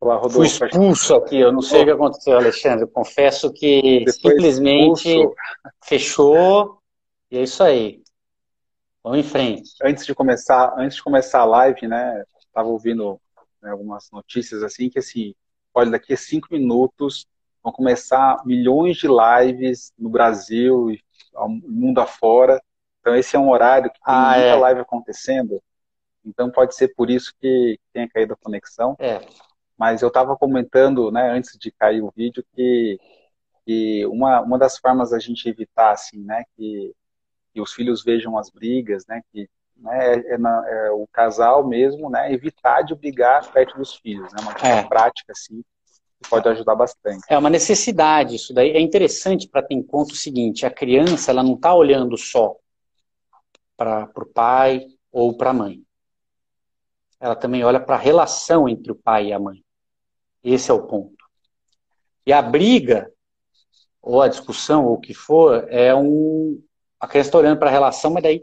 Olá, Fui Rodolfo. expulso aqui, eu não sei o que aconteceu, Alexandre. Eu confesso que Você foi simplesmente expulso fechou e é isso aí. Vamos em frente. antes de começar a live, né? Estava ouvindo, né, algumas notícias assim que assim, olha, daqui a 5 minutos vão começar milhões de lives no Brasil e ao mundo afora. Então esse é um horário que tem Ah, muita é. live acontecendo. Então pode ser por isso que tenha caído a conexão. É. Mas eu estava comentando, né, antes de cair o vídeo, que uma das formas da gente evitar assim, né, que os filhos vejam as brigas, né, que né, é o casal mesmo, né, evitar de brigar perto dos filhos, né, uma dica É. prática assim que pode ajudar bastante. É uma necessidade isso daí. É interessante para ter em conta o seguinte: a criança ela não está olhando só para o pai ou para a mãe. Ela também olha para a relação entre o pai e a mãe. Esse é o ponto. E a briga, ou a discussão, ou o que for, é um. A criança está olhando para a relação, mas daí,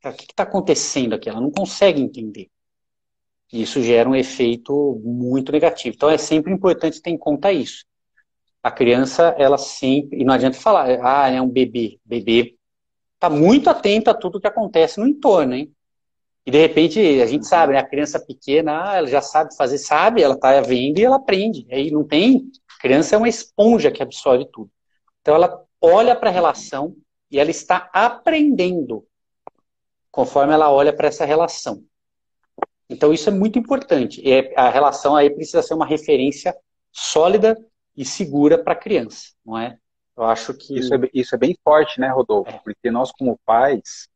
o que está acontecendo aqui? Ela não consegue entender. E isso gera um efeito muito negativo. Então é sempre importante ter em conta isso. A criança, ela sempre. E não adianta falar, ah, é um bebê. Bebê está muito atento a tudo que acontece no entorno, hein? E de repente, a gente sabe, Uhum. né? A criança pequena, ela já sabe fazer, sabe, ela está vendo e ela aprende. Aí não tem. A criança é uma esponja que absorve tudo. Então ela olha para a relação e ela está aprendendo conforme ela olha para essa relação. Então isso é muito importante. A relação aí precisa ser uma referência sólida e segura para a criança, não é? Eu acho Isso é, que isso é bem forte, né, Rodolfo? é, Porque nós como pais,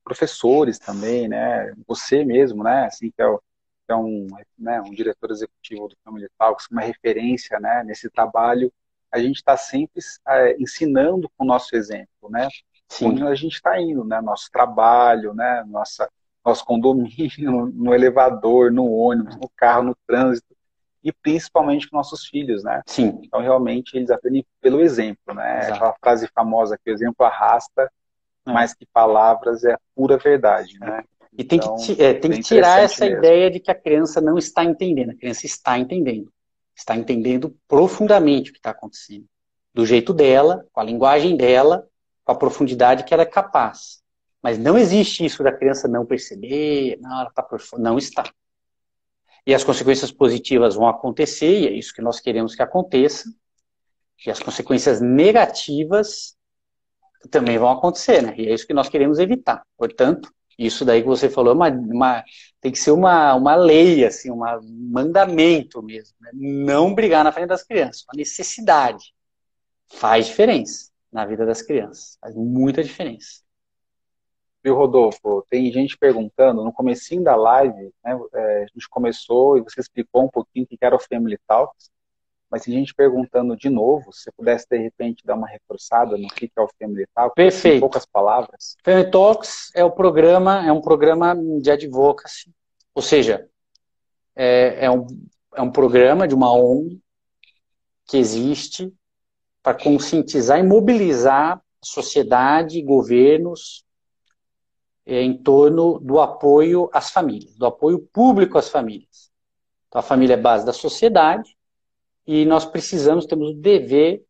professores também, né, você mesmo, né, assim que é um, né, um diretor executivo do Family Talks, uma referência, né, nesse trabalho, a gente está sempre ensinando com o nosso exemplo, né, onde sim, a gente está indo, né, nosso trabalho, né, nosso condomínio, no elevador, no ônibus, no carro, no trânsito, e principalmente com nossos filhos, né. sim, Então, realmente, eles aprendem pelo exemplo, né? exato. Aquela frase famosa que o exemplo arrasta, É, mais que palavras, é a pura verdade, é. né? E Então, tem que bem tirar interessante essa mesmo. ideia de que a criança não está entendendo. A criança está entendendo. Está entendendo profundamente o que está acontecendo. Do jeito dela, com a linguagem dela, com a profundidade que ela é capaz. Mas não existe isso da criança não perceber, não, ela está não está. E as consequências positivas vão acontecer, e é isso que nós queremos que aconteça, e as consequências negativas também vão acontecer, né? E é isso que nós queremos evitar. Portanto, isso daí que você falou tem que ser uma lei, assim, um mandamento mesmo. Né? Não brigar na frente das crianças, uma necessidade. Faz diferença na vida das crianças, faz muita diferença. Viu, Rodolfo? Tem gente perguntando, no comecinho da live, né, a gente começou e você explicou um pouquinho o que era o Family Talks, mas tem gente perguntando de novo, se você pudesse, de repente, dar uma reforçada no que é o Family Talks, assim, em Perfeito. poucas palavras. Family Talks é um programa de advocacy, ou seja, é, é um, é um programa de uma ONG que existe para conscientizar e mobilizar a sociedade e governos em torno do apoio às famílias, do apoio público às famílias. Então, a família é a base da sociedade e nós precisamos, temos o dever,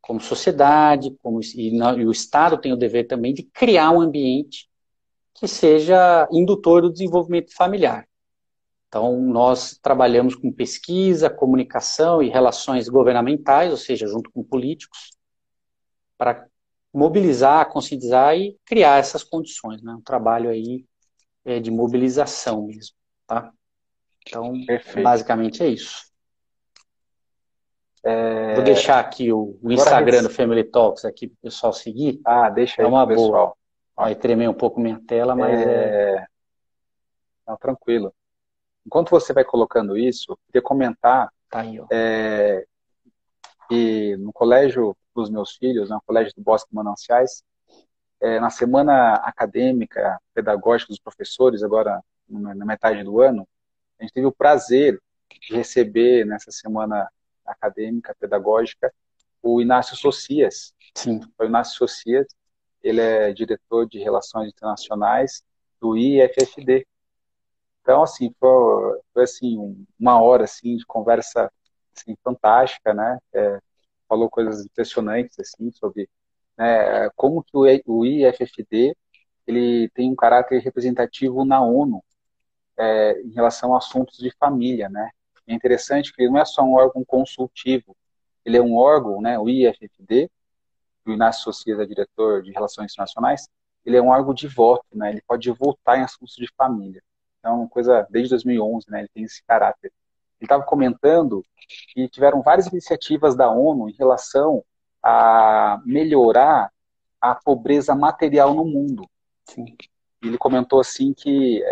como sociedade, e o Estado tem o dever também de criar um ambiente que seja indutor do desenvolvimento familiar. Então, nós trabalhamos com pesquisa, comunicação e relações governamentais, ou seja, junto com políticos, para mobilizar, conscientizar e criar essas condições, né? Um trabalho aí de mobilização mesmo, tá? Então, Perfeito. basicamente é isso. Vou É, deixar aqui o agora, Instagram do Family Talks aqui para o pessoal seguir. deixa É aí pro uma boa. pessoal. Ó, Vai tremer um pouco minha tela, mas é, não, tranquilo. Enquanto você vai colocando isso, eu queria comentar tá aí, ó. que no colégio dos meus filhos, no colégio do Bosque Mananciais, na semana acadêmica, pedagógica dos professores, agora na metade do ano, a gente teve o prazer de receber nessa semana acadêmica, pedagógica, o Inácio Socias. Sim, O Inácio Socias, ele é diretor de Relações Internacionais do IFFD. Então, assim, foi assim, uma hora assim, de conversa assim, fantástica, né? Falou coisas impressionantes assim, sobre, né, como que o IFFD ele tem um caráter representativo na ONU, em relação a assuntos de família, né? É interessante que ele não é só um órgão consultivo, ele é um órgão, né, o IFFD, o Inácio Socias é diretor de Relações Internacionais, ele é um órgão de voto, né? Ele pode votar em assuntos de família. Então, coisa desde 2011, né? Ele tem esse caráter. Ele estava comentando que tiveram várias iniciativas da ONU em relação a melhorar a pobreza material no mundo. Sim. Ele comentou assim que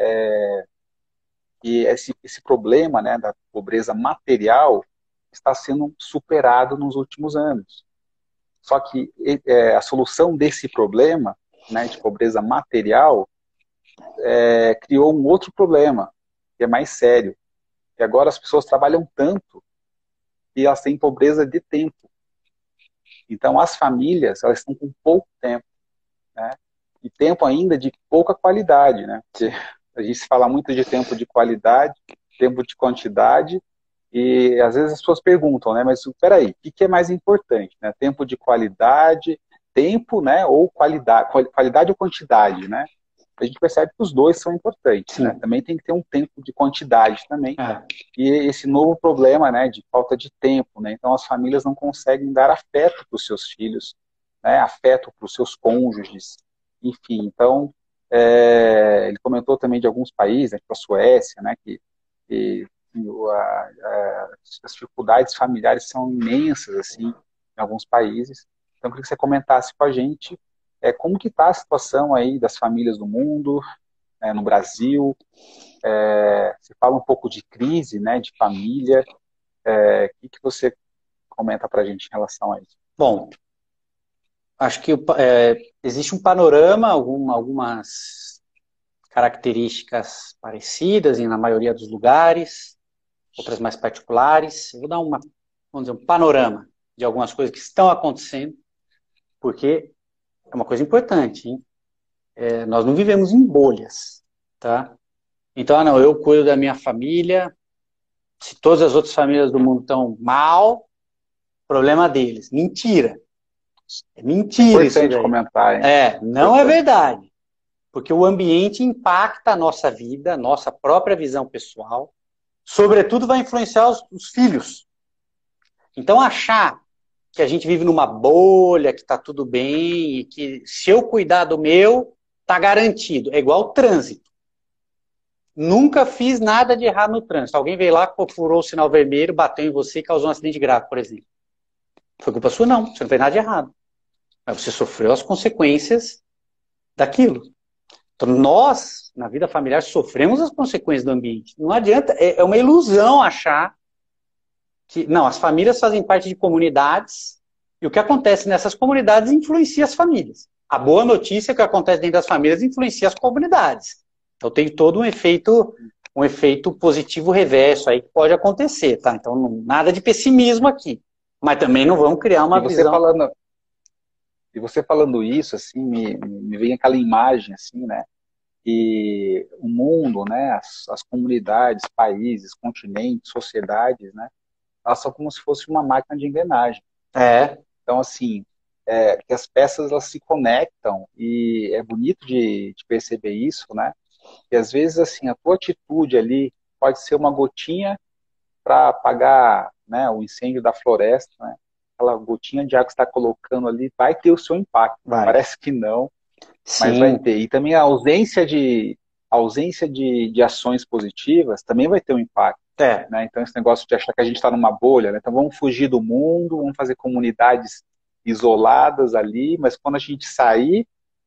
esse problema, né, da pobreza material está sendo superado nos últimos anos. Só que a solução desse problema, né, de pobreza material, criou um outro problema, que é mais sério. E agora as pessoas trabalham tanto que elas têm pobreza de tempo. Então as famílias, elas estão com pouco tempo, né? E tempo ainda de pouca qualidade, né? Porque a gente se fala muito de tempo de qualidade, tempo de quantidade, e às vezes as pessoas perguntam, né? Mas peraí, o que é mais importante, né? Tempo de qualidade, tempo, né? Ou qualidade, qualidade ou quantidade, né? A gente percebe que os dois são importantes, né? Também tem que ter um tempo de quantidade também. E esse novo problema, né? De falta de tempo, né? Então as famílias não conseguem dar afeto para os seus filhos, né? Afeto para os seus cônjuges, enfim. Então ele comentou também de alguns países, né, tipo a Suécia, né? Que as dificuldades familiares são imensas, assim, em alguns países. Então, eu queria que você comentasse com a gente como que está a situação aí das famílias do mundo, no Brasil. Você fala um pouco de crise, né, de família. O que você comenta para a gente em relação a isso? Bom, acho que existe um panorama, algumas características parecidas na maioria dos lugares, outras mais particulares. Eu vou dar vamos dizer, um panorama de algumas coisas que estão acontecendo, porque é uma coisa importante, hein? Nós não vivemos em bolhas, tá? Então, não, eu cuido da minha família, se todas as outras famílias do mundo estão mal, problema deles. Mentira. É mentira isso daí. É importante comentar, hein? Não é verdade. Porque o ambiente impacta a nossa vida, a nossa própria visão pessoal, sobretudo vai influenciar os filhos. Então, achar que a gente vive numa bolha, que está tudo bem, e que se eu cuidar do meu, está garantido. É igual o trânsito. Nunca fiz nada de errado no trânsito. Alguém veio lá, furou o sinal vermelho, bateu em você e causou um acidente grave, por exemplo. Foi culpa sua? Não. Você não fez nada de errado. Mas você sofreu as consequências daquilo. Então, nós, na vida familiar, sofremos as consequências do ambiente. Não adianta, é uma ilusão achar que, não, as famílias fazem parte de comunidades e o que acontece nessas comunidades influencia as famílias. A boa notícia é que o que acontece dentro das famílias influencia as comunidades. Então tem todo um efeito positivo reverso aí que pode acontecer, tá? Então nada de pessimismo aqui. Mas também não vamos criar uma visão... E você falando isso, assim, me vem aquela imagem, assim, né? Que o mundo, né? As comunidades, países, continentes, sociedades, né? Elas são como se fosse uma máquina de engrenagem. Então, assim, que as peças elas se conectam e é bonito de perceber isso, né? E às vezes, assim, a tua atitude ali pode ser uma gotinha para apagar, né, o incêndio da floresta, né? Aquela gotinha de água que você está colocando ali vai ter o seu impacto. Parece que não, mas vai ter. E também a ausência de ações positivas também vai ter um impacto. Né? Então esse negócio de achar que a gente está numa bolha, né? Então vamos fugir do mundo, vamos fazer comunidades isoladas ali, mas quando a gente sair,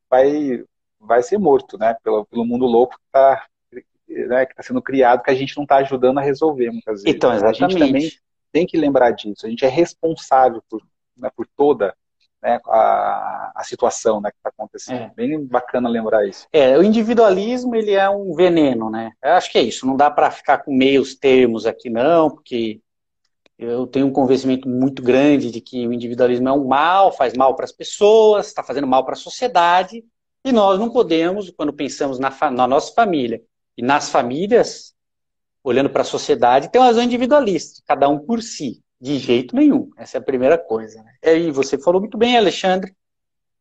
vai ser morto, né? Pelo mundo louco que está, né, que tá sendo criado, que a gente não está ajudando a resolver muitas vezes. Então, exatamente. A gente também tem que lembrar disso. A gente é responsável por toda, né, a situação, né, que está acontecendo. Bem bacana lembrar isso. O individualismo, ele é um veneno, né? Eu acho que é isso. Não dá para ficar com meios termos aqui, não, porque eu tenho um convencimento muito grande de que o individualismo é um mal, faz mal para as pessoas, está fazendo mal para a sociedade, e nós não podemos, quando pensamos na nossa família, E nas famílias, olhando para a sociedade, tem uma visão individualista, cada um por si, de jeito nenhum. Essa é a primeira coisa, né? E você falou muito bem, Alexandre,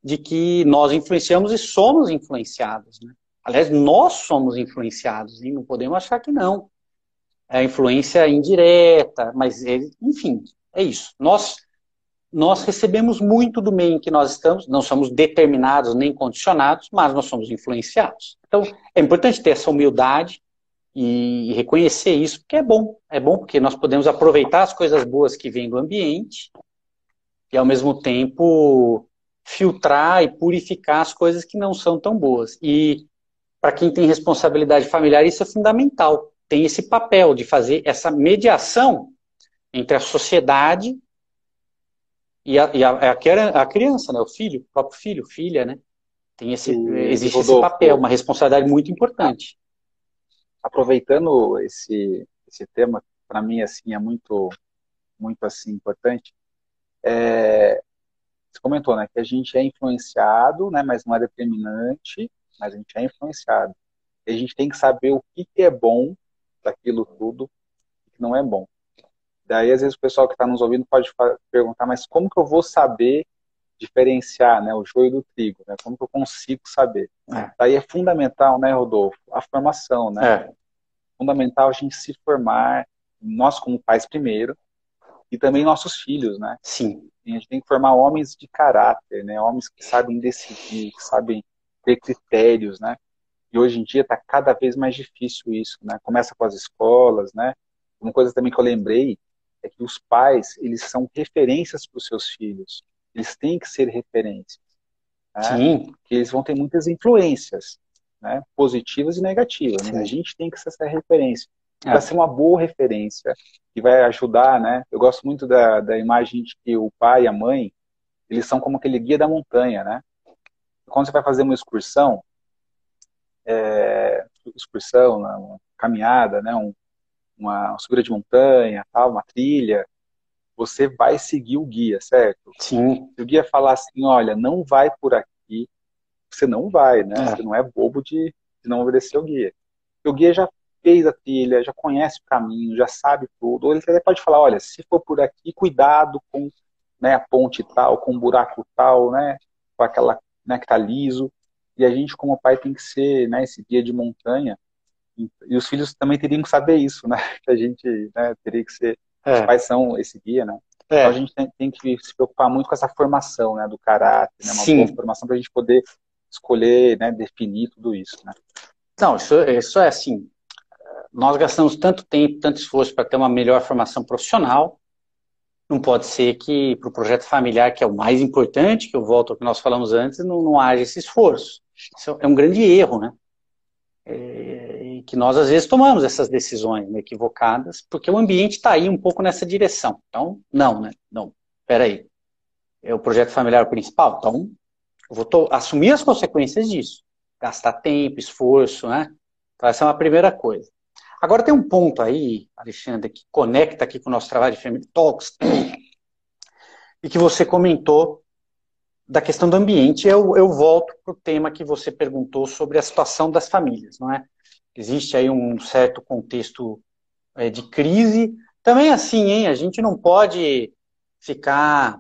de que nós influenciamos e somos influenciados, né? Aliás, nós somos influenciados, e não podemos achar que não. É a influência indireta, mas, enfim, é isso. Nós recebemos muito do meio em que nós estamos, não somos determinados nem condicionados, mas nós somos influenciados. Então, é importante ter essa humildade e reconhecer isso, porque é bom. É bom porque nós podemos aproveitar as coisas boas que vêm do ambiente e, ao mesmo tempo, filtrar e purificar as coisas que não são tão boas. E, para quem tem responsabilidade familiar, isso é fundamental. Tem esse papel de fazer essa mediação entre a sociedade e a criança, né? O filho, o próprio filho, filha, né? Existe Rodolfo, esse papel, uma responsabilidade muito importante. Aproveitando esse tema, para mim assim é muito assim importante. Você comentou, né, que a gente é influenciado, né, mas não é determinante, mas a gente é influenciado. E a gente tem que saber o que é bom daquilo tudo e o que não é bom. Daí, às vezes, o pessoal que está nos ouvindo pode perguntar, mas como que eu vou saber diferenciar, né, o joio do trigo? Né? Como que eu consigo saber? Daí é fundamental, né, Rodolfo, a formação, né? Fundamental a gente se formar, nós como pais primeiro, e também nossos filhos, né? Sim. A gente tem que formar homens de caráter, né? Homens que sabem decidir, que sabem ter critérios, né? E hoje em dia está cada vez mais difícil isso, né? Começa com as escolas, né? Uma coisa também que eu lembrei é que os pais, eles são referências para os seus filhos. Eles têm que ser referências, né? Sim. Porque eles vão ter muitas influências, né? Positivas e negativas. Né? A gente tem que ser essa referência. Para ser uma boa referência, que vai ajudar, né? Eu gosto muito da imagem de que o pai e a mãe, eles são como aquele guia da montanha, né? Quando você vai fazer uma excursão, uma caminhada, né? Uma subida de montanha, tal, uma trilha, você vai seguir o guia, certo? Sim. Se o guia falar assim, olha, não vai por aqui, você não vai, né? Você não é bobo de não obedecer o guia. O guia já fez a trilha, já conhece o caminho, já sabe tudo. Ou ele até pode falar, olha, se for por aqui, cuidado com, né, a ponte tal, com o buraco tal, né? Com aquela, né, que tá liso. E a gente, como pai, tem que ser, né, esse guia de montanha. E os filhos também teriam que saber isso, né? Que a gente, né, teria que ser... Os pais são esse guia, né? Então a gente tem que se preocupar muito com essa formação, né, do caráter, né, uma boa formação para a gente poder escolher, né, definir tudo isso, né? Não, isso é assim, nós gastamos tanto tempo, tanto esforço para ter uma melhor formação profissional, não pode ser que para o projeto familiar, que é o mais importante, que eu volto ao que nós falamos antes, não haja esse esforço. Isso é um grande erro, né? Que nós às vezes tomamos essas decisões, né, equivocadas, porque o ambiente está aí um pouco nessa direção. Então, não, né? Não, peraí. É o projeto familiar o principal? Então, eu vou assumir as consequências disso. Gastar tempo, esforço, né? Então, essa é uma primeira coisa. Agora tem um ponto aí, Alexandre, que conecta aqui com o nosso trabalho de Family Talks, e que você comentou da questão do ambiente. Eu volto para o tema que você perguntou sobre a situação das famílias, não é? Existe aí um certo contexto de crise. Também assim, hein? A gente não pode ficar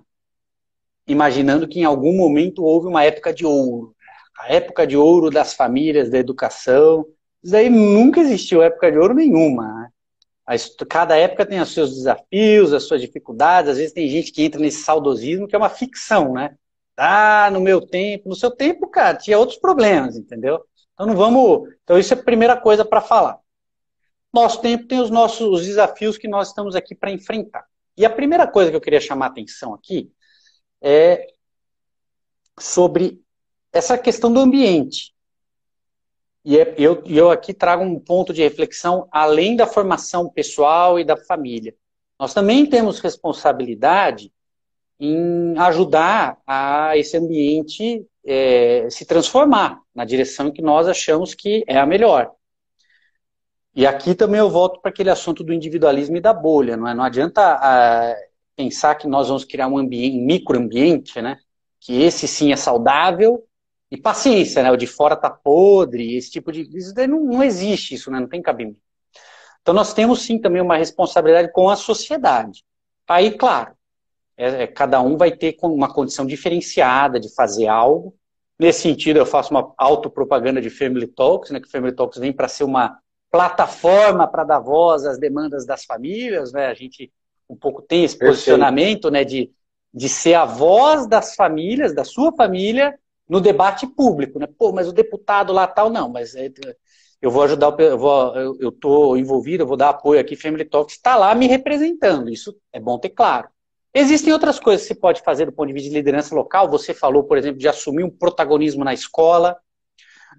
imaginando que em algum momento houve uma época de ouro. A época de ouro das famílias, da educação. Isso daí nunca existiu época de ouro nenhuma, né? Cada época tem os seus desafios, as suas dificuldades. Às vezes tem gente que entra nesse saudosismo, que é uma ficção, né? Ah, no meu tempo. No seu tempo, cara, tinha outros problemas, entendeu? Então não vamos... Então isso é a primeira coisa para falar. Nosso tempo tem os desafios que nós estamos aqui para enfrentar. E a primeira coisa que eu queria chamar a atenção aqui é sobre essa questão do ambiente. E eu aqui trago um ponto de reflexão além da formação pessoal e da família. Nós também temos responsabilidade em ajudar a esse ambiente se transformar na direção que nós achamos que é a melhor. E aqui também eu volto para aquele assunto do individualismo e da bolha. Não adianta pensar que nós vamos criar um microambiente, né? Que esse sim é saudável E paciência, né? O de fora tá podre, esse tipo de... Isso daí não existe isso, né? Não tem cabimento. Então nós temos sim também uma responsabilidade com a sociedade. Aí, claro, cada um vai ter uma condição diferenciada de fazer algo. Nesse sentido, eu faço uma autopropaganda de Family Talks, né? Que o Family Talks vem para ser uma plataforma para dar voz às demandas das famílias, né? A gente um pouco tem esse Perfeito. posicionamento, né? De ser a voz das famílias, da sua família, no debate público, né? Pô, mas o deputado lá tal, não, mas eu vou ajudar, eu estou envolvido, eu vou dar apoio aqui, Family Talks está lá me representando, isso é bom ter claro. Existem outras coisas que você pode fazer do ponto de vista de liderança local, você falou, por exemplo, de assumir um protagonismo na escola,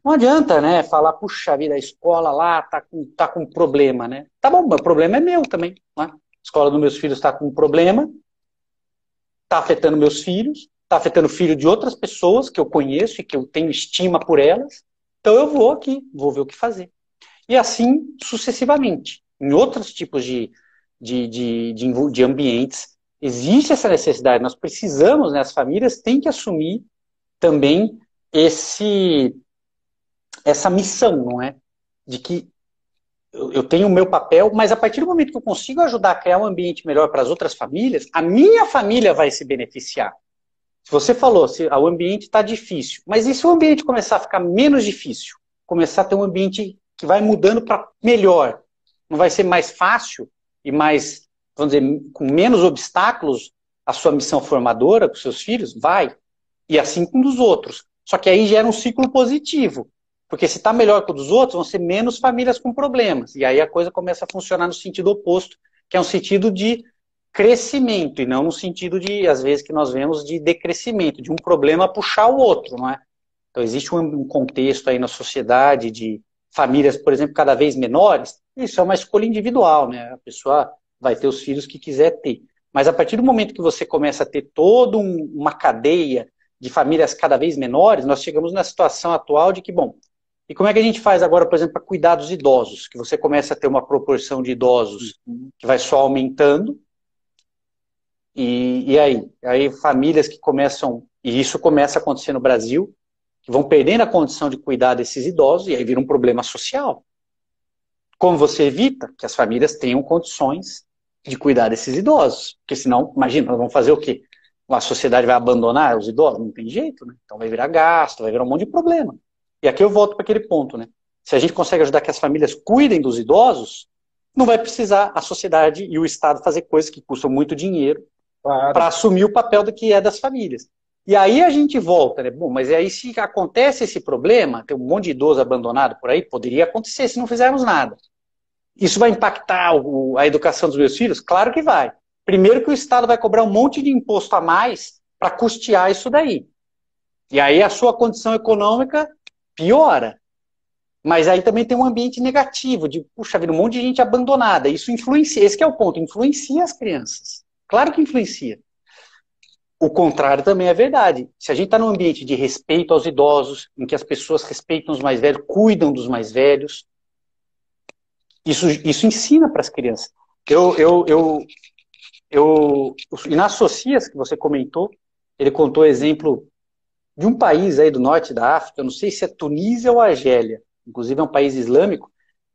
não adianta, né, falar, puxa vida, a escola lá tá com problema, né? Tá bom, o problema é meu também, né? A escola dos meus filhos está com um problema, está afetando meus filhos, está afetando o filho de outras pessoas que eu conheço e que eu tenho estima por elas, então eu vou aqui, vou ver o que fazer. E assim sucessivamente. Em outros tipos de ambientes, existe essa necessidade. Nós precisamos, né, as famílias têm que assumir também essa missão, não é? De que eu tenho o meu papel, mas a partir do momento que eu consigo ajudar a criar um ambiente melhor para as outras famílias, a minha família vai se beneficiar. Se você falou, se o ambiente está difícil, mas e se o ambiente começar a ficar menos difícil? Começar a ter um ambiente que vai mudando para melhor. Não vai ser mais fácil e mais, vamos dizer, com menos obstáculos a sua missão formadora com seus filhos? Vai. E assim com os outros. Só que aí gera um ciclo positivo. Porque se está melhor que o dos outros, vão ser menos famílias com problemas. E aí a coisa começa a funcionar no sentido oposto, que é um sentido de crescimento, e não no sentido de, às vezes, que nós vemos de decrescimento, de um problema puxar o outro, não é? Então existe um contexto aí na sociedade de famílias, por exemplo, cada vez menores, isso é uma escolha individual, né? A pessoa vai ter os filhos que quiser ter. Mas a partir do momento que você começa a ter toda uma cadeia de famílias cada vez menores, nós chegamos na situação atual de que, bom, e como é que a gente faz agora, por exemplo, para cuidar dos idosos? Que você começa a ter uma proporção de idosos que vai só aumentando, e aí? Aí famílias que começam, e isso começa a acontecer no Brasil, que vão perdendo a condição de cuidar desses idosos, e aí vira um problema social. Como você evita? Que as famílias tenham condições de cuidar desses idosos. Porque senão, imagina, nós vamos fazer o quê? A sociedade vai abandonar os idosos? Não tem jeito, né? Então vai virar gasto, vai virar um monte de problema. E aqui eu volto para aquele ponto, né? Se a gente consegue ajudar que as famílias cuidem dos idosos, não vai precisar a sociedade e o Estado fazer coisas que custam muito dinheiro Claro. para assumir o papel do que é das famílias. E aí a gente volta, né? Bom, mas aí se acontece esse problema, tem um monte de idoso abandonado por aí, poderia acontecer se não fizermos nada. Isso vai impactar a educação dos meus filhos? Claro que vai. Primeiro que o Estado vai cobrar um monte de imposto a mais para custear isso daí. E aí a sua condição econômica piora. Mas aí também tem um ambiente negativo, de, puxa vida, um monte de gente abandonada. Isso influencia, esse que é o ponto, influencia as crianças. Claro que influencia. O contrário também é verdade. Se a gente está num ambiente de respeito aos idosos, em que as pessoas respeitam os mais velhos, cuidam dos mais velhos, isso ensina para as crianças. E nas Socias que você comentou, ele contou exemplo de um país aí do norte da África, eu não sei se é Tunísia ou Argélia, inclusive é um país islâmico,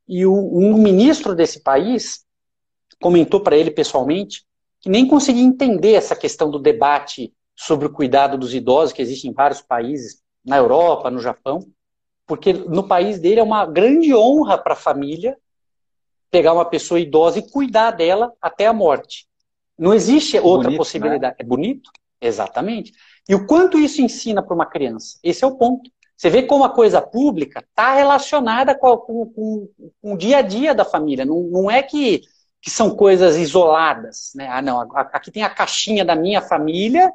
e um ministro desse país comentou para ele pessoalmente que nem conseguia entender essa questão do debate sobre o cuidado dos idosos, que existe em vários países, na Europa, no Japão, porque no país dele é uma grande honra para a família pegar uma pessoa idosa e cuidar dela até a morte. Não existe outra Bonito, possibilidade. né? É bonito? Exatamente. E o quanto isso ensina para uma criança? Esse é o ponto. Você vê como a coisa pública está relacionada com o dia a dia da família. Não é que são coisas isoladas, né? Ah, não, aqui tem a caixinha da minha família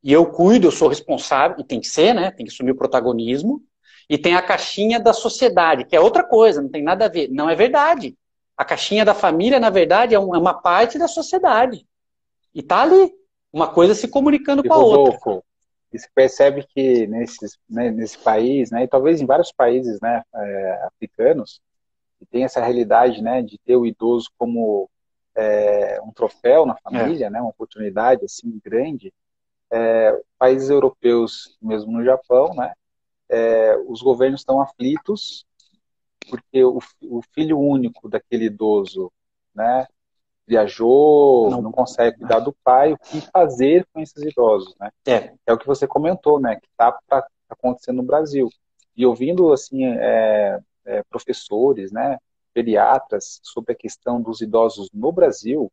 e eu cuido, eu sou responsável, e tem que ser, né? Tem que assumir o protagonismo. E tem a caixinha da sociedade, que é outra coisa, não tem nada a ver. Não é verdade. A caixinha da família, na verdade, é uma parte da sociedade. E tá ali, uma coisa se comunicando E com a outra. Rodolfo, e se percebe que nesse país, né, e talvez em vários países, né, africanos, que tem essa realidade, né, de ter o idoso como um troféu na É. família, né, uma oportunidade assim grande. Países europeus, mesmo no Japão, né, os governos estão aflitos porque o filho único daquele idoso, né, viajou, não consegue cuidar do pai, o que fazer com esses idosos, né? É o que você comentou, né, que está acontecendo no Brasil. E ouvindo, assim, professores, né, pediatras, sobre a questão dos idosos no Brasil,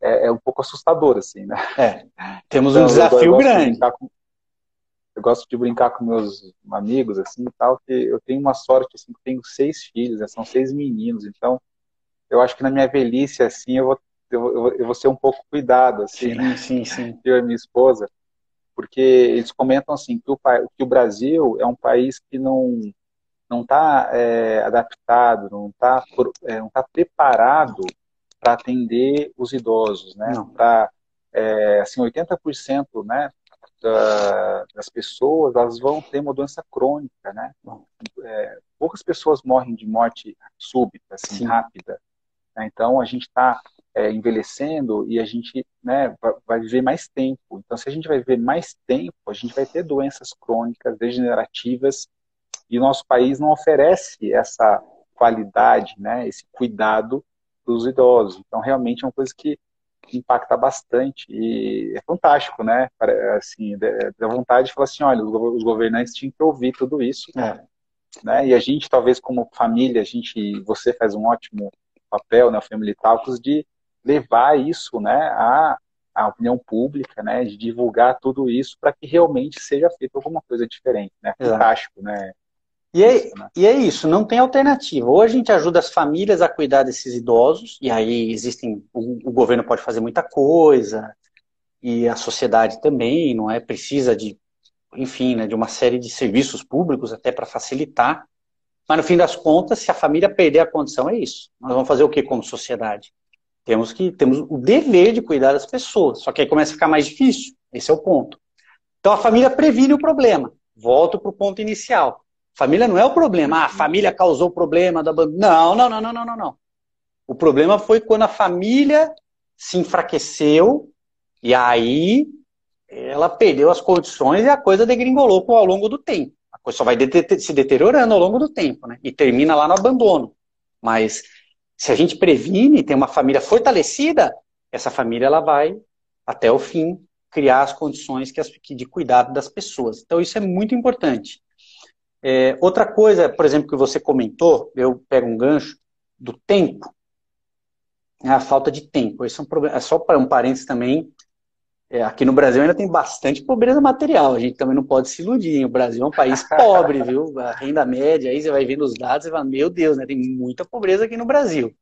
é um pouco assustador, assim, né? Temos então, um desafio grande. Eu gosto de brincar com meus amigos, assim, e tal, que eu tenho uma sorte, assim, que tenho 6 filhos, né, são 6 meninos, então eu acho que na minha velhice, assim, eu vou ser um pouco cuidado, assim, sim, né? Sim. Eu e minha esposa, porque eles comentam, assim, que o Brasil é um país que não está adaptado, não está preparado para atender os idosos, né? Para, assim, 80%, né, das pessoas, elas vão ter uma doença crônica, né? Poucas pessoas morrem de morte súbita, assim, rápida. Né? Então, a gente está envelhecendo e a gente, né, vai viver mais tempo. Então, se a gente vai viver mais tempo, a gente vai ter doenças crônicas, degenerativas, e o nosso país não oferece essa qualidade, né, esse cuidado dos idosos. Então, realmente é uma coisa que impacta bastante e é fantástico, né? Assim, dá vontade de falar assim, olha, os governantes tinham que ouvir tudo isso, né? E a gente, talvez como família, você faz um ótimo papel, né, o Family Talks, de levar isso, né, à opinião pública, né, de divulgar tudo isso para que realmente seja feita alguma coisa diferente, né? Fantástico, né? E é isso, não tem alternativa. Ou a gente ajuda as famílias a cuidar desses idosos, e aí o governo pode fazer muita coisa, e a sociedade também, não é? Precisa de, enfim, né, de uma série de serviços públicos até para facilitar. Mas no fim das contas, se a família perder a condição, é isso. Nós vamos fazer o que como sociedade? Temos o dever de cuidar das pessoas, só que aí começa a ficar mais difícil, esse é o ponto. Então a família previne o problema. Volto para o ponto inicial. Família não é o problema. A família causou o problema da não. O problema foi quando a família se enfraqueceu e aí ela perdeu as condições e a coisa degringolou ao longo do tempo. A coisa só vai se deteriorando ao longo do tempo, né? E termina lá no abandono. Mas se a gente previne, tem uma família fortalecida, essa família ela vai até o fim criar as condições de cuidado das pessoas. Então isso é muito importante. Outra coisa, por exemplo, que você comentou, eu pego um gancho do tempo, a falta de tempo. Esse é um problema, só para um parênteses também, aqui no Brasil ainda tem bastante pobreza material, a gente também não pode se iludir, o Brasil é um país pobre, viu? A renda média, aí você vai vendo os dados e fala, meu Deus, né? Tem muita pobreza aqui no Brasil.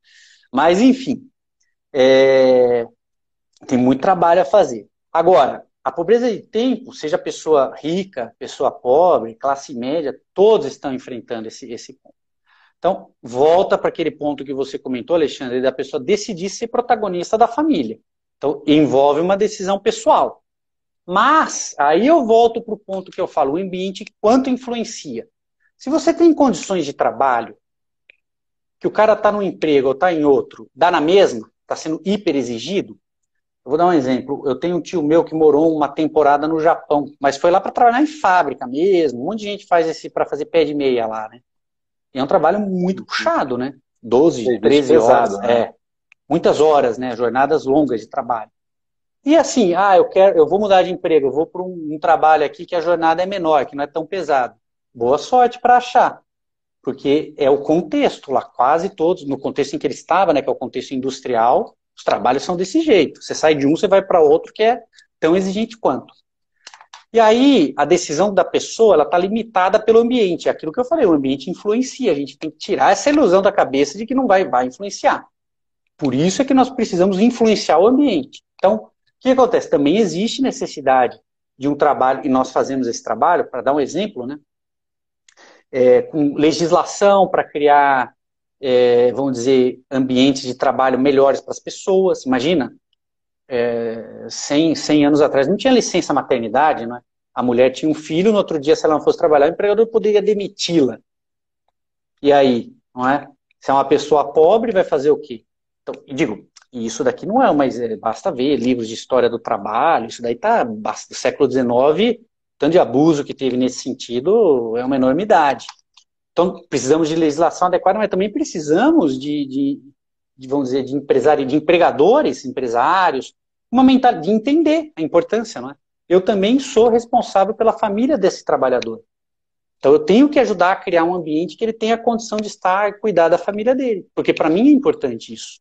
Mas, enfim, tem muito trabalho a fazer. Agora, a pobreza de tempo, seja pessoa rica, pessoa pobre, classe média, todos estão enfrentando esse ponto. Então, volta para aquele ponto que você comentou, Alexandre, da pessoa decidir ser protagonista da família. Então, envolve uma decisão pessoal. Mas, aí eu volto para o ponto que eu falo, o ambiente quanto influencia. Se você tem condições de trabalho, que o cara está num emprego ou está em outro, dá na mesma, está sendo hiper exigido. Eu vou dar um exemplo. Eu tenho um tio meu que morou uma temporada no Japão, mas foi lá para trabalhar em fábrica mesmo. Um monte de gente faz para fazer pé de meia lá, né? E é um trabalho muito puxado, né? 12, 13 pesado, horas. Né? Muitas horas, né? Jornadas longas de trabalho. E assim, eu vou mudar de emprego, eu vou para um trabalho aqui que a jornada é menor, que não é tão pesado. Boa sorte para achar. Porque é o contexto lá, quase todos, no contexto em que ele estava, né, que é o contexto industrial, os trabalhos são desse jeito. Você sai de um, você vai para outro que é tão exigente quanto. E aí, a decisão da pessoa, ela está limitada pelo ambiente. É aquilo que eu falei, o ambiente influencia. A gente tem que tirar essa ilusão da cabeça de que não vai influenciar. Por isso é que nós precisamos influenciar o ambiente. Então, o que acontece? Também existe necessidade de um trabalho, e nós fazemos esse trabalho, para dar um exemplo, né? Com legislação para criar, vamos dizer, ambientes de trabalho melhores para as pessoas. Imagina, 100 anos atrás não tinha licença maternidade, né? A mulher tinha um filho, no outro dia, se ela não fosse trabalhar, o empregador poderia demiti-la. E aí, não é? Se é uma pessoa pobre, vai fazer o quê? Então, isso daqui não mas basta ver livros de história do trabalho, isso daí está do século XIX, tanto de abuso que teve nesse sentido é uma enormidade. Então, precisamos de legislação adequada, mas também precisamos vamos dizer, de empresários, de empregadores, empresários, uma mentalidade de entender a importância, não é? Eu também sou responsável pela família desse trabalhador. Então, eu tenho que ajudar a criar um ambiente que ele tenha a condição de estar e cuidar da família dele, porque para mim é importante isso.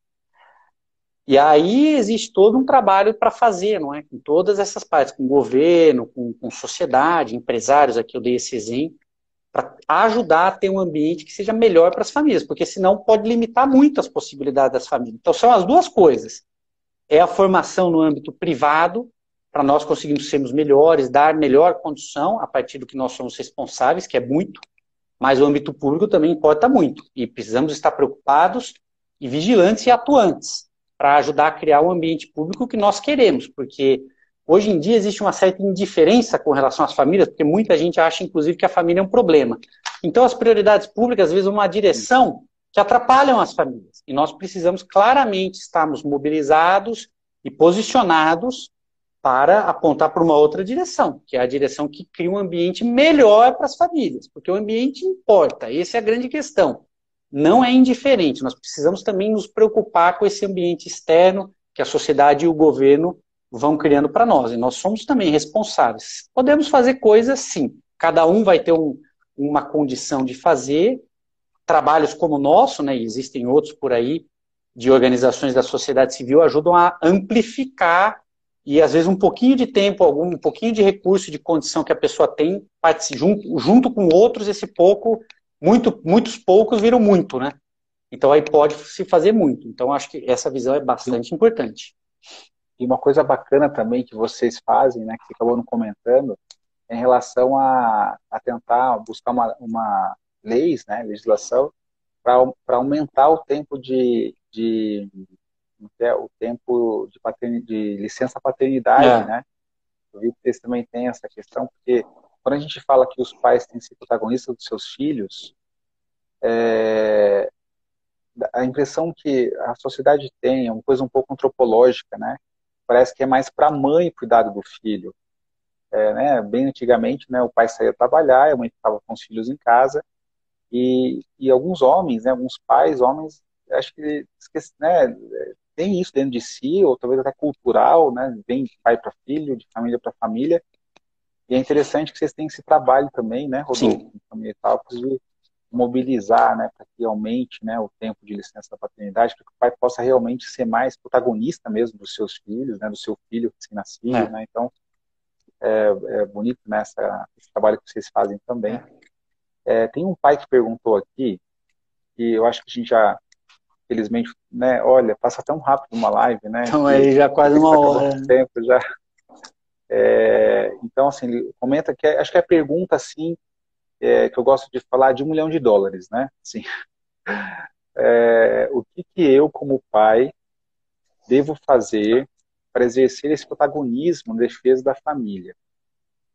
E aí existe todo um trabalho para fazer, não é? Com todas essas partes, com o governo, com sociedade, empresários, aqui eu dei esse exemplo, para ajudar a ter um ambiente que seja melhor para as famílias, porque senão pode limitar muito as possibilidades das famílias. Então são as duas coisas. É a formação no âmbito privado, para nós conseguirmos sermos melhores, dar melhor condição a partir do que nós somos responsáveis, que é muito, mas o âmbito público também importa muito. E precisamos estar preocupados e vigilantes e atuantes para ajudar a criar um ambiente público que nós queremos, porque hoje em dia existe uma certa indiferença com relação às famílias, porque muita gente acha, inclusive, que a família é um problema. Então, as prioridades públicas, às vezes, vão numa direção que atrapalham as famílias. E nós precisamos claramente estarmos mobilizados e posicionados para apontar para uma outra direção, que é a direção que cria um ambiente melhor para as famílias, porque o ambiente importa, essa é a grande questão. Não é indiferente, nós precisamos também nos preocupar com esse ambiente externo que a sociedade e o governo vão criando para nós, e nós somos também responsáveis. Podemos fazer coisas, sim, cada um vai ter uma condição de fazer, trabalhos como o nosso, né, e existem outros por aí, de organizações da sociedade civil, ajudam a amplificar, e às vezes um pouquinho de tempo, um pouquinho de recurso, de condição que a pessoa tem, junto com outros, esse pouco, muitos poucos viram muito, né? Então aí pode se fazer muito. Então acho que essa visão é bastante importante. E uma coisa bacana também que vocês fazem, né, que você acabou não comentando, é em relação a tentar buscar uma leis, né, legislação, para aumentar o tempo o tempo de licença paternidade, né? Eu vi que vocês também têm essa questão, porque quando a gente fala que os pais têm que ser protagonistas dos seus filhos, a impressão que a sociedade tem é uma coisa um pouco antropológica, né? Parece que é mais para a mãe cuidar do filho. Né? Bem antigamente, né, o pai saía trabalhar, a mãe ficava com os filhos em casa, e alguns homens, né, alguns pais, homens, acho que né, tem isso dentro de si, ou talvez até cultural, né, vem de pai para filho, de família para família, e é interessante que vocês têm esse trabalho também, né, Rodolfo, com família e tal, de mobilizar, né, para que aumente, né, o tempo de licença da paternidade, para que o pai possa realmente ser mais protagonista mesmo dos seus filhos, né, do seu filho recém-nascido, né, então é bonito, né, esse trabalho que vocês fazem também. Tem um pai que perguntou aqui, e eu acho que a gente já, felizmente, né, olha, passa tão rápido uma live, né? Então aí já quase uma hora. Tempo já. Então, assim, ele comenta que acho que é a pergunta, assim, que eu gosto de falar de $1 milhão, né? Assim, o que eu, como pai, devo fazer para exercer esse protagonismo na defesa da família?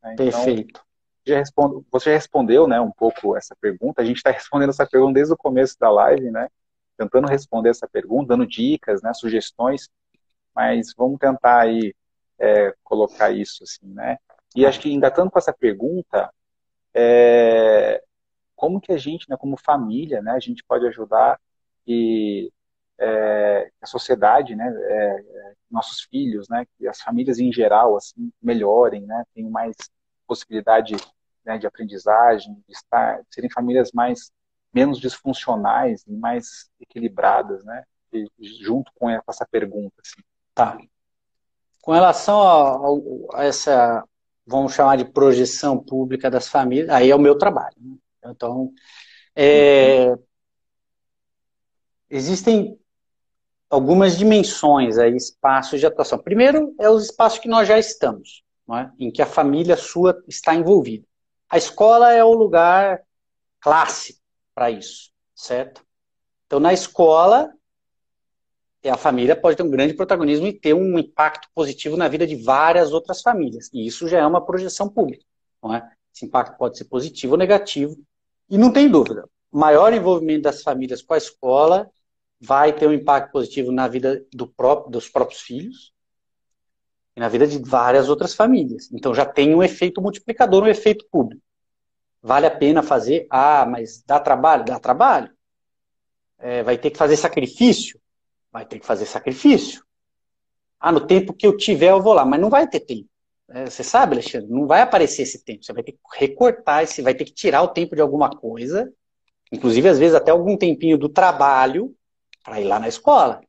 Né? Então, perfeito. Você já respondeu, né, um pouco essa pergunta. A gente está respondendo essa pergunta desde o começo da live, né? Tentando responder essa pergunta, dando dicas, né, sugestões, mas vamos tentar aí colocar isso assim, né? E acho que engatando com essa pergunta, como que a gente, né, como família, né, a gente pode ajudar e a sociedade, né, nossos filhos, né, que as famílias em geral assim melhorem, né, tenham mais possibilidade, né, de aprendizagem, de serem famílias menos disfuncionais e mais equilibradas, né, junto com essa pergunta, assim. Tá. Com relação a essa, vamos chamar de projeção pública das famílias, aí é o meu trabalho, né? Então, existem algumas dimensões aí, espaços de atuação. Primeiro é os espaços que nós já estamos, não é? Em que a família sua está envolvida. A escola é o lugar clássico para isso, certo? Então, na escola, a família pode ter um grande protagonismo e ter um impacto positivo na vida de várias outras famílias. E isso já é uma projeção pública, não é? Esse impacto pode ser positivo ou negativo. E não tem dúvida, o maior envolvimento das famílias com a escola vai ter um impacto positivo na vida dos próprios filhos. e na vida de várias outras famílias. Então já tem um efeito multiplicador, um efeito público. Vale a pena fazer? Ah, mas dá trabalho? Dá trabalho. Vai ter que fazer sacrifício? Vai ter que fazer sacrifício. Ah, no tempo que eu tiver eu vou lá, mas não vai ter tempo. Você sabe, Alexandre, não vai aparecer esse tempo. Você vai ter que recortar, vai ter que tirar o tempo de alguma coisa, inclusive às vezes até algum tempinho do trabalho, para ir lá na escola.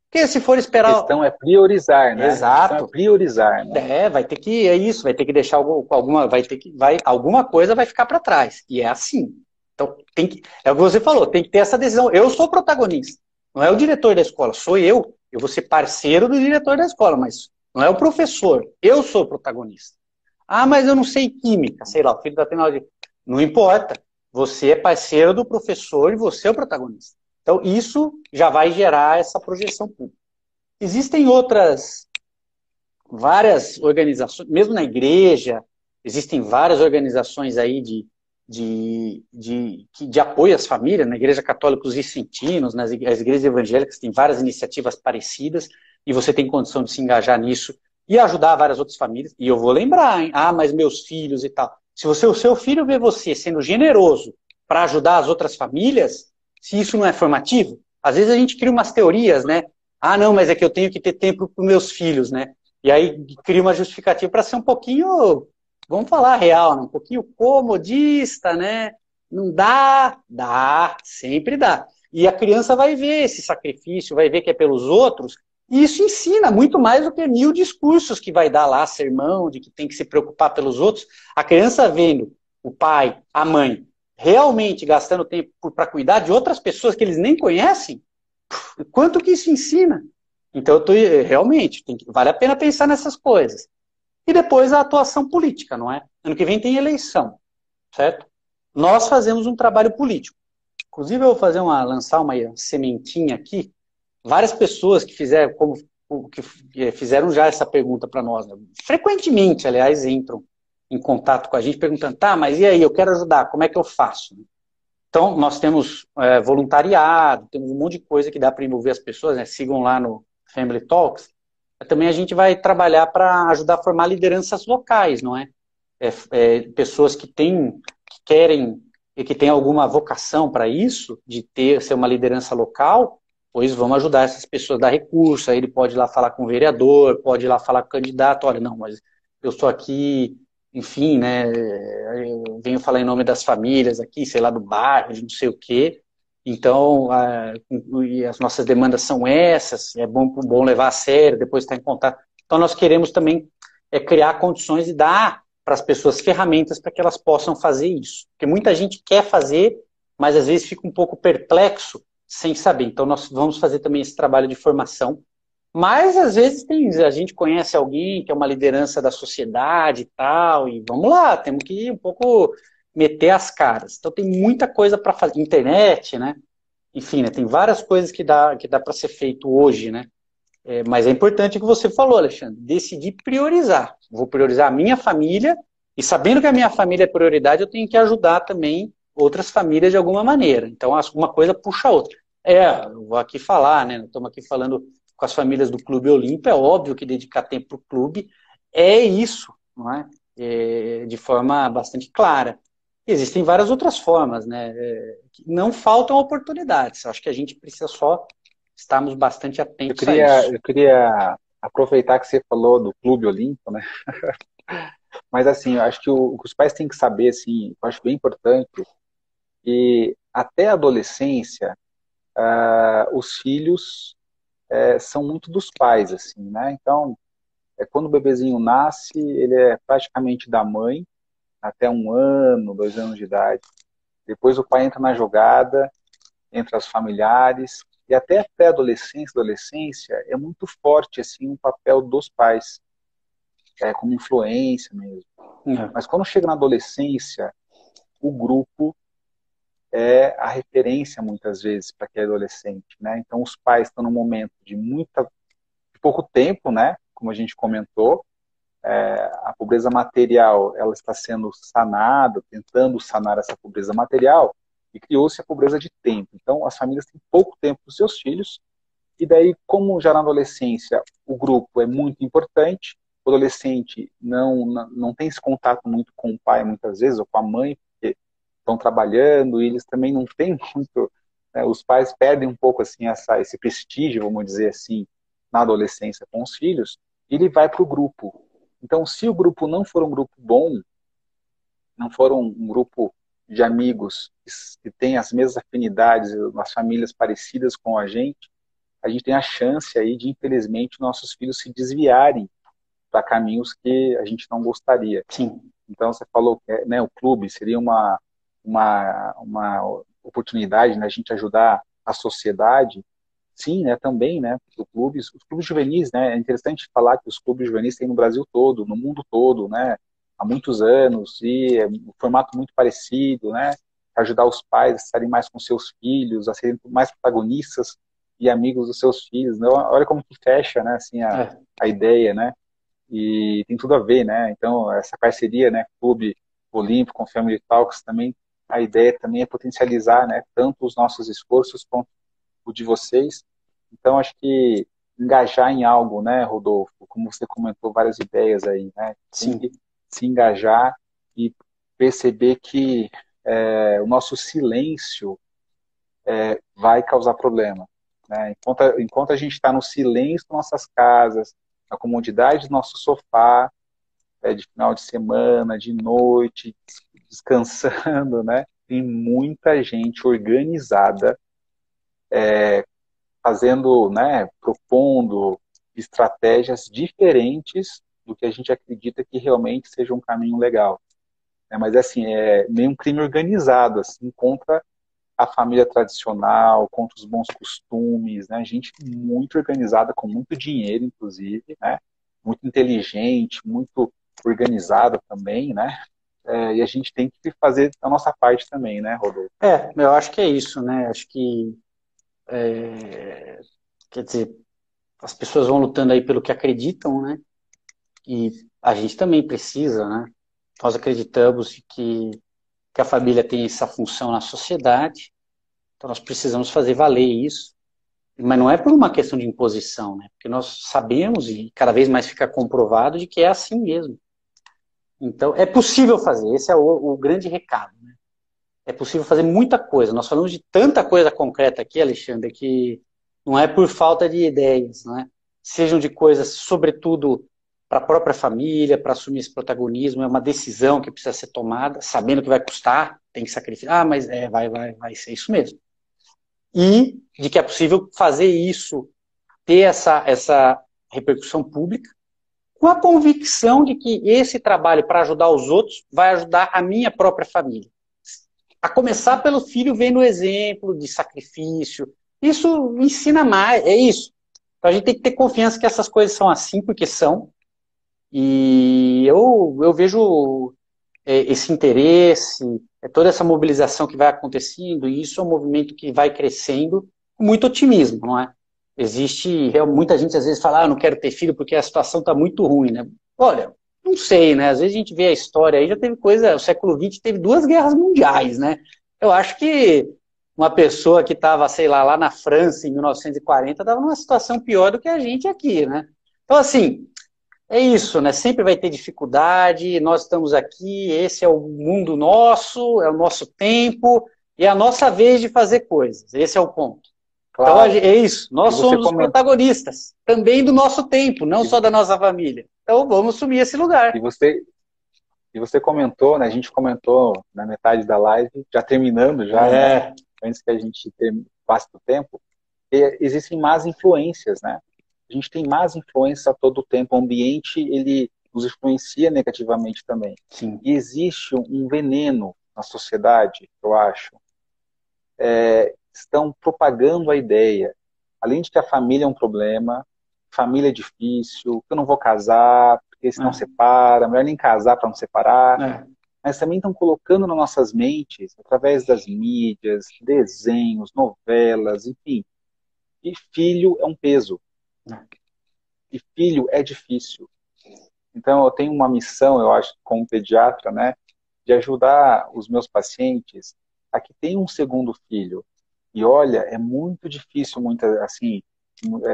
Porque se for esperar... A questão é priorizar, né? Exato. A questão é priorizar, né? Vai ter que, vai ter que deixar alguma coisa vai ficar para trás. E é assim. Então, é o que você falou, tem que ter essa decisão. Eu sou o protagonista, não é o diretor da escola, sou eu. Eu vou ser parceiro do diretor da escola, mas não é o professor. Eu sou o protagonista. Ah, mas eu não sei química, sei lá, o filho está tendo aula de... Não importa. Você é parceiro do professor e você é o protagonista. Então, isso já vai gerar essa projeção pública. Existem várias organizações, mesmo na igreja, existem várias organizações aí de apoio às famílias, na Igreja Católica os vicentinos, as igrejas evangélicas têm várias iniciativas parecidas, e você tem condição de se engajar nisso e ajudar várias outras famílias. E eu vou lembrar, hein? Ah, mas meus filhos e tal. Se o seu filho vê você sendo generoso para ajudar as outras famílias, se isso não é formativo, às vezes a gente cria umas teorias, né? Ah, não, mas é que eu tenho que ter tempo para os meus filhos, né? E aí cria uma justificativa para ser um pouquinho, vamos falar real, né? Um pouquinho comodista, né? Não dá, sempre dá. E a criança vai ver esse sacrifício, vai ver que é pelos outros, e isso ensina muito mais do que 1000 discursos que vai dar lá, sermão, de que tem que se preocupar pelos outros. A criança vendo o pai, a mãe, realmente gastando tempo para cuidar de outras pessoas que eles nem conhecem, quanto que isso ensina? Então, realmente, vale a pena pensar nessas coisas. E depois a atuação política, não é? Ano que vem tem eleição, certo? Nós fazemos um trabalho político. Inclusive, eu vou lançar uma sementinha aqui. Várias pessoas que fizeram já essa pergunta para nós, né? Frequentemente, aliás, entram em contato com a gente perguntando, tá, mas e aí, eu quero ajudar, como é que eu faço? Então, nós temos voluntariado, temos um monte de coisa que dá para envolver as pessoas, né? Sigam lá no Family Talks. Também a gente vai trabalhar para ajudar a formar lideranças locais, não é? Pessoas que querem e que têm alguma vocação para isso, de ser uma liderança local, pois vamos ajudar essas pessoas a dar recurso, aí ele pode ir lá falar com o vereador, pode ir lá falar com o candidato, olha, não, mas eu estou aqui, enfim, né, eu venho falar em nome das famílias aqui, sei lá, do bairro, de não sei o quê, então as nossas demandas são essas, é bom levar a sério, depois estar em contato. Então nós queremos também criar condições e dar para as pessoas ferramentas para que elas possam fazer isso. Porque muita gente quer fazer, mas às vezes fica um pouco perplexo sem saber. Então nós vamos fazer também esse trabalho de formação. Mas às vezes a gente conhece alguém que é uma liderança da sociedade e tal, e vamos lá, temos que ir um pouco meter as caras. Então tem muita coisa para fazer. Internet, né? Enfim, né? Tem várias coisas que dá para ser feito hoje, né? Mas é importante o que você falou, Alexandre, decidir priorizar. Vou priorizar a minha família, e sabendo que a minha família é prioridade, eu tenho que ajudar também outras famílias de alguma maneira. Então, uma coisa puxa a outra. Eu vou aqui falar, né? Estamos aqui falando com as famílias do Clube Olímpio, é óbvio que dedicar tempo para o clube é isso, não é? De forma bastante clara. Existem várias outras formas, né? Não faltam oportunidades. Acho que a gente precisa só estarmos bastante atentos a isso. Eu queria aproveitar que você falou do Clube Olímpico, né? Mas assim, eu acho que o que os pais têm que saber, assim, eu acho bem importante, que até a adolescência, os filhos são muito dos pais, assim, né? Então, quando o bebezinho nasce, ele é praticamente da mãe, até 1 ano, 2 anos de idade. Depois o pai entra na jogada, entre os familiares, e até a pré-adolescência, adolescência, é muito forte assim o papel dos pais, como influência mesmo. Mas quando chega na adolescência, o grupo é a referência muitas vezes para aquele adolescente, né? Então os pais estão num momento de pouco tempo, né? Como a gente comentou, a pobreza material ela está sendo sanada, tentando sanar essa pobreza material, e criou-se a pobreza de tempo. Então, as famílias têm pouco tempo para os seus filhos, e daí, como já na adolescência o grupo é muito importante, o adolescente não tem esse contato muito com o pai, muitas vezes, ou com a mãe, porque estão trabalhando, e eles também não têm muito, né, os pais perdem um pouco assim esse prestígio, vamos dizer assim, na adolescência com os filhos, e ele vai para o grupo. Então, se o grupo não for um grupo bom, não for um grupo de amigos que tem as mesmas afinidades, as famílias parecidas com a gente tem a chance aí de, infelizmente, nossos filhos se desviarem para caminhos que a gente não gostaria. Sim. Então, você falou que, né, o clube seria uma oportunidade, né, a gente ajudar a sociedade. Sim, né, também, né, os clubes juvenis, né, é interessante falar que os clubes juvenis tem no Brasil todo, no mundo todo, né, há muitos anos, e é um formato muito parecido, né, ajudar os pais a estarem mais com seus filhos, a serem mais protagonistas e amigos dos seus filhos. Então, olha como que fecha, né, assim, a ideia, né, e tem tudo a ver, né, então, essa parceria, né, Clube Olímpico com Family Talks também, a ideia também é potencializar, né, tanto os nossos esforços quanto o de vocês. Então, acho que engajar em algo, né, Rodolfo? Como você comentou várias ideias aí, né? Tem que se engajar e perceber que o nosso silêncio vai causar problema. Né? Enquanto a gente está no silêncio das nossas casas, na comodidade do nosso sofá, de final de semana, de noite, descansando, né? Tem muita gente organizada fazendo, né, propondo estratégias diferentes do que a gente acredita que realmente seja um caminho legal. Mas assim, é meio um crime organizado, assim, contra a família tradicional, contra os bons costumes, né? Gente muito organizada, com muito dinheiro, inclusive, né? Muito inteligente, muito organizada também, né? E a gente tem que fazer a nossa parte também, né, Rodolfo? Eu acho que é isso, né? Acho que, quer dizer, as pessoas vão lutando aí pelo que acreditam, né? E a gente também precisa, né? Nós acreditamos que a família tem essa função na sociedade, então nós precisamos fazer valer isso, mas não é por uma questão de imposição, né? Porque nós sabemos e cada vez mais fica comprovado de que é assim mesmo. Então, é possível fazer, esse é o grande recado, né? É possível fazer muita coisa. Nós falamos de tanta coisa concreta aqui, Alexandre, que não é por falta de ideias, né? Sejam de coisas, sobretudo, para a própria família, para assumir esse protagonismo, é uma decisão que precisa ser tomada, sabendo que vai custar, tem que sacrificar, mas vai ser isso mesmo. E de que é possível fazer isso, ter essa repercussão pública, com a convicção de que esse trabalho para ajudar os outros vai ajudar a minha própria família. A começar pelo filho vendo o exemplo de sacrifício. Isso ensina mais, é isso. Então a gente tem que ter confiança que essas coisas são assim, porque são. E eu vejo esse interesse, toda essa mobilização que vai acontecendo, e isso é um movimento que vai crescendo com muito otimismo, não é? Existe, muita gente às vezes fala, eu não quero ter filho porque a situação está muito ruim, né? Olha, não sei, né? Às vezes a gente vê a história aí, já teve coisa, o século XX teve 2 guerras mundiais, né? Eu acho que uma pessoa que estava, sei lá na França em 1940 estava numa situação pior do que a gente aqui, né? Então, assim, é isso, né? Sempre vai ter dificuldade, nós estamos aqui, esse é o mundo nosso, é o nosso tempo, e é a nossa vez de fazer coisas. Esse é o ponto. Claro. Então, é isso, nós somos os protagonistas, também do nosso tempo, não só da nossa família. Então, vamos assumir esse lugar. E você comentou, né? A gente comentou na metade da live, já terminando, né, antes que a gente passe do tempo, existem más influências, né? A gente tem más influências a todo tempo. O ambiente, ele nos influencia negativamente também. Sim. E existe um veneno na sociedade, eu acho. Estão propagando a ideia, além de que a família é um problema, família é difícil, eu não vou casar, porque senão separa, melhor nem casar para não separar. Mas também estão colocando nas nossas mentes, através das mídias, desenhos, novelas, enfim, e filho é um peso. E filho é difícil. Então, eu tenho uma missão, eu acho, como pediatra, né, de ajudar os meus pacientes a que tenham um segundo filho. E olha, é muito difícil, assim,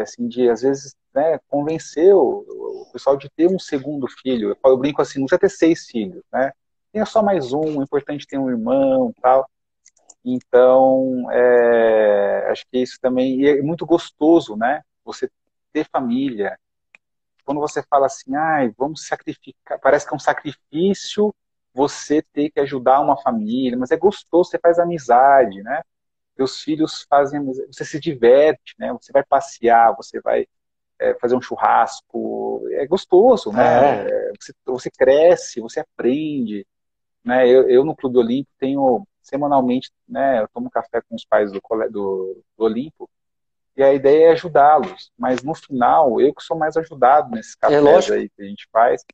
assim, de às vezes, né, convencer o pessoal de ter um segundo filho. Eu brinco assim, não precisa ter 6 filhos, né? Tenha só mais um, é importante ter um irmão, tal. Então, acho que isso também e é muito gostoso, né? Você ter família. Quando você fala assim, ai, vamos sacrificar, parece que é um sacrifício você ter que ajudar uma família, mas é gostoso, você faz amizade, né? Teus filhos fazem amizade, você se diverte, né? Você vai passear, você vai fazer um churrasco, é gostoso, né? É, Você cresce, você aprende, né? Eu no Clube Olímpico tenho semanalmente, né? Eu tomo café com os pais do Olímpico e a ideia é ajudá-los, mas no final eu que sou mais ajudado nesses é cafés lógico. aí que a gente faz,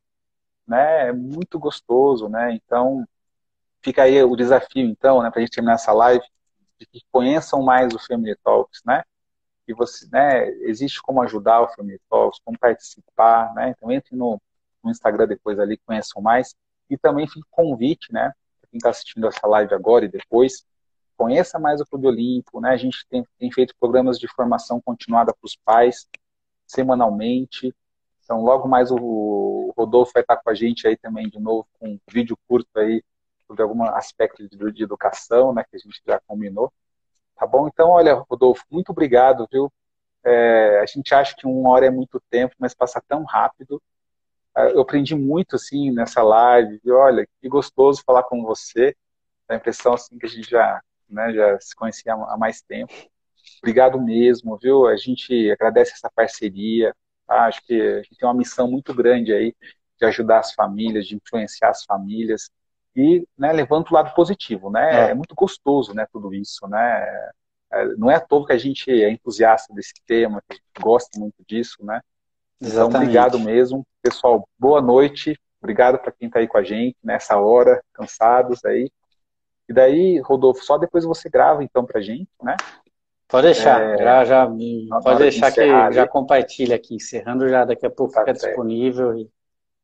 né? É muito gostoso, né? Então fica aí o desafio, então, né? Para a gente terminar essa live, de que conheçam mais o Family Talks, né? E você, né? Existe como ajudar o Family Talks, como participar, né? Então entre no Instagram depois ali, conheçam mais. E também fica o convite, né? Para quem está assistindo essa live agora e depois, conheça mais o Clube Olímpico, né? A gente tem feito programas de formação continuada para os pais, semanalmente. Então, logo mais o Rodolfo vai estar com a gente aí também de novo com um vídeo curto aí sobre algum aspecto de educação, né? Que a gente já combinou. Tá bom? Então, olha, Rodolfo, muito obrigado, viu? A gente acha que 1 hora é muito tempo, mas passa tão rápido. Eu aprendi muito, assim, nessa live. E olha, que gostoso falar com você. Dá a impressão, assim, que a gente já, né, já se conhecia há mais tempo. Obrigado mesmo, viu? A gente agradece essa parceria. Tá? Acho que a gente tem uma missão muito grande aí de ajudar as famílias, de influenciar as famílias e, né, levando o lado positivo, né? É É, muito gostoso, né, tudo isso, né? Não é à toa que a gente é entusiasta desse tema, que a gente gosta muito disso, né? Então, obrigado exatamente. mesmo. Pessoal, boa noite. Obrigado para quem está aí com a gente nessa hora, cansados aí. E daí, Rodolfo, só depois você grava então para a gente, né? Pode deixar, já Na pode hora de deixar encerrar que já ali. compartilha aqui, encerrando já daqui a pouco Tá fica certo. disponível e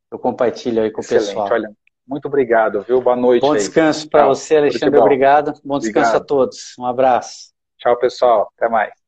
eu compartilho aí com o Excelente. pessoal. Olha, muito obrigado, viu? Boa Bom noite aí. descanso para Tchau. você, Tudo de Alexandre, bom. obrigado. Bom descanso a Obrigado. todos. Um abraço. Tchau, pessoal. Até mais.